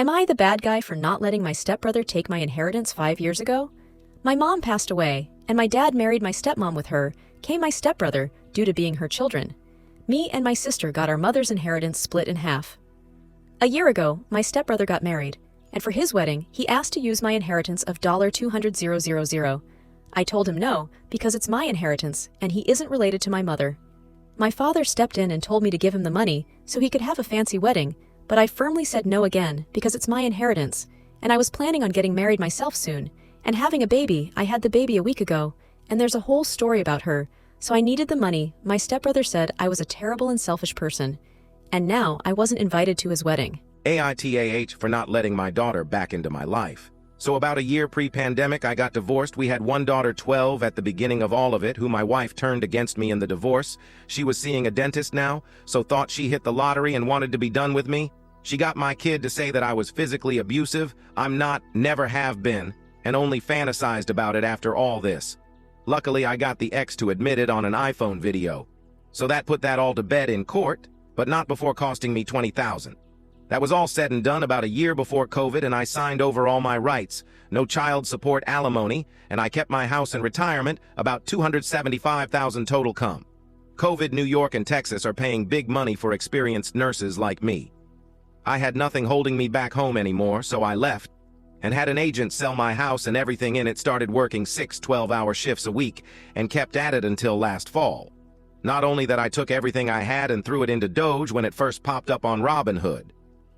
Am I the bad guy for not letting my stepbrother take my inheritance 5 years ago? My mom passed away, and my dad married my stepmom. With her came my stepbrother due to being her children. Me and my sister got our mother's inheritance split in half. A year ago, my stepbrother got married, and for his wedding, he asked to use my inheritance of $200,000. I told him no, because it's my inheritance, and he isn't related to my mother. My father stepped in and told me to give him the money so he could have a fancy wedding, but I firmly said no again because it's my inheritance, and I was planning on getting married myself soon, and having a baby. I had the baby a week ago, and there's a whole story about her, so I needed the money. My stepbrother said I was a terrible and selfish person, and now I wasn't invited to his wedding. AITAH for not letting my daughter back into my life. So about a year pre-pandemic, I got divorced. We had one daughter, 12, at the beginning of all of it, who my wife turned against me in the divorce. She was seeing a dentist now, so thought she hit the lottery and wanted to be done with me. She got my kid to say that I was physically abusive. I'm not, never have been, and only fantasized about it after all this. Luckily, I got the ex to admit it on an iPhone video. So that put that all to bed in court, but not before costing me $20,000. That was all said and done about a year before COVID, and I signed over all my rights. No child support, alimony, and I kept my house in retirement, about $275,000 total come. COVID, New York and Texas are paying big money for experienced nurses like me. I had nothing holding me back home anymore, so I left and had an agent sell my house and everything in it. Started working 6 12-hour shifts a week and kept at it until last fall. Not only that, I took everything I had and threw it into Doge when it first popped up on Robinhood.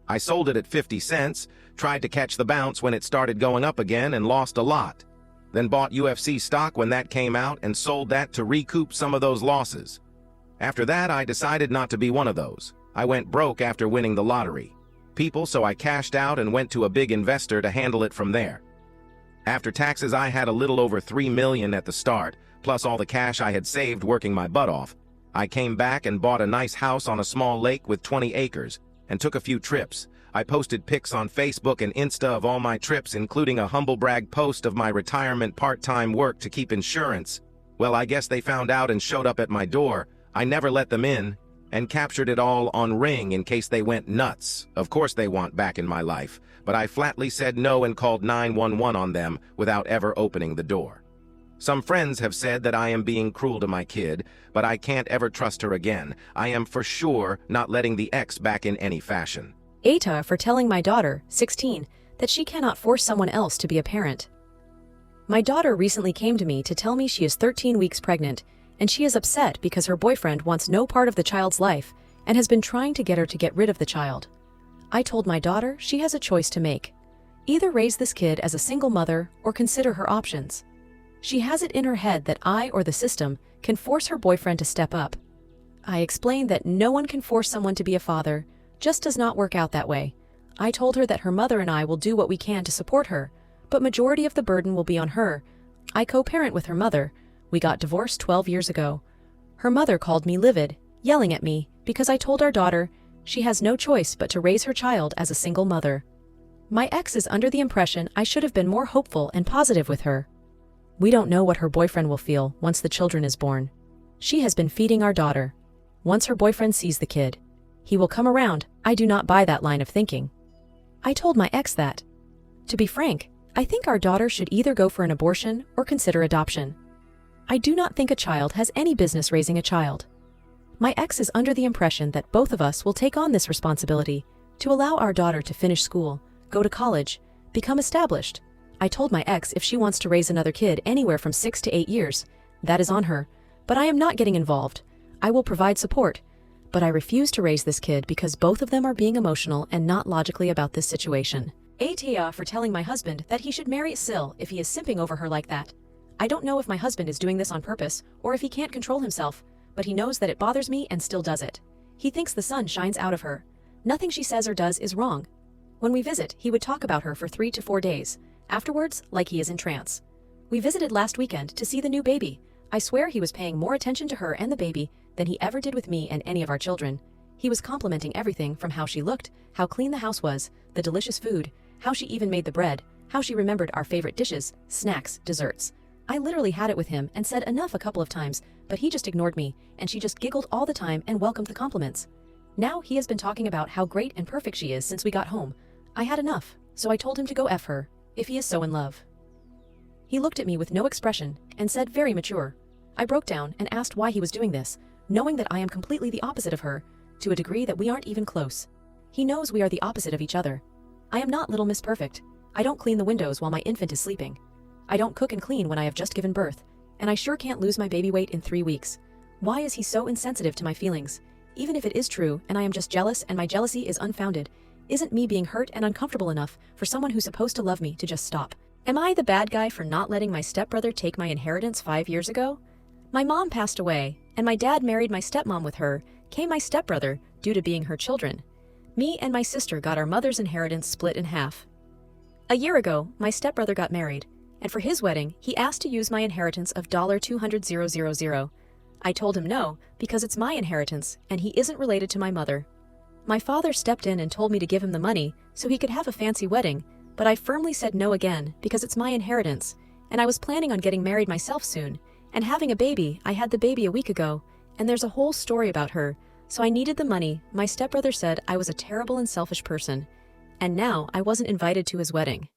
I sold it at 50 cents, tried to catch the bounce when it started going up again and lost a lot. Then bought UFC stock when that came out and sold that to recoup some of those losses. After that, I decided not to be one of those. I went broke after winning the lottery. So I cashed out and went to a big investor to handle it from there. After taxes, I had a little over $3 million at the start, plus all the cash I had saved working my butt off. I came back and bought a nice house on a small lake with 20 acres and took a few trips. I posted pics on Facebook and Insta of all my trips, including a humble brag post of my retirement part-time work to keep insurance. Well, I guess they found out and showed up at my door. I never let them in, and captured it all on Ring in case they went nuts. Of course they want back in my life, but I flatly said no and called 911 on them without ever opening the door. Some friends have said that I am being cruel to my kid, but I can't ever trust her again. I am for sure not letting the ex back in any fashion. ATA for telling my daughter, 16, that she cannot force someone else to be a parent. My daughter recently came to me to tell me she is 13 weeks pregnant, and she is upset because her boyfriend wants no part of the child's life and has been trying to get her to get rid of the child. I told my daughter she has a choice to make. Either raise this kid as a single mother or consider her options. She has it in her head that I or the system can force her boyfriend to step up. I explained that no one can force someone to be a father, just does not work out that way. I told her that her mother and I will do what we can to support her, but majority of the burden will be on her. I co-parent with her mother. We got divorced 12 years ago. Her mother called me livid, yelling at me because I told our daughter she has no choice but to raise her child as a single mother. My ex is under the impression I should have been more hopeful and positive with her. We don't know what her boyfriend will feel once the children is born. She has been feeding our daughter. Once her boyfriend sees the kid, he will come around. I do not buy that line of thinking. I told my ex that, to be frank, I think our daughter should either go for an abortion or consider adoption. I do not think a child has any business raising a child. My ex is under the impression that both of us will take on this responsibility to allow our daughter to finish school, go to college, become established. I told my ex if she wants to raise another kid anywhere from 6 to 8 years, that is on her, but I am not getting involved. I will provide support, but I refuse to raise this kid because both of them are being emotional and not logically about this situation. ATA for telling my husband that he should marry Sil if he is simping over her like that. I don't know if my husband is doing this on purpose or if he can't control himself, but he knows that it bothers me and still does it. He thinks the sun shines out of her. Nothing she says or does is wrong. When we visit, he would talk about her for 3 to 4 days. Afterwards, like he is in trance. We visited last weekend to see the new baby. I swear he was paying more attention to her and the baby than he ever did with me and any of our children. He was complimenting everything from how she looked, how clean the house was, the delicious food, how she even made the bread, how she remembered our favorite dishes, snacks, desserts. I literally had it with him and said enough a couple of times, but he just ignored me, and she just giggled all the time and welcomed the compliments. Now he has been talking about how great and perfect she is since we got home. I had enough, so I told him to go F her, if he is so in love. He looked at me with no expression and said very mature. I broke down and asked why he was doing this, knowing that I am completely the opposite of her, to a degree that we aren't even close. He knows we are the opposite of each other. I am not Little Miss Perfect. I don't clean the windows while my infant is sleeping. I don't cook and clean when I have just given birth, and I sure can't lose my baby weight in 3 weeks. Why is he so insensitive to my feelings? Even if it is true and I am just jealous and my jealousy is unfounded, isn't me being hurt and uncomfortable enough for someone who's supposed to love me to just stop? Am I the bad guy for not letting my stepbrother take my inheritance 5 years ago? My mom passed away, and my dad married my stepmom. With her came my stepbrother due to being her children. Me and my sister got our mother's inheritance split in half. A year ago, my stepbrother got married, and for his wedding, he asked to use my inheritance of $200,000. I told him no, because it's my inheritance, and he isn't related to my mother. My father stepped in and told me to give him the money so he could have a fancy wedding, but I firmly said no again because it's my inheritance, and I was planning on getting married myself soon, and having a baby. I had the baby a week ago, and there's a whole story about her, so I needed the money. My stepbrother said I was a terrible and selfish person, and now I wasn't invited to his wedding.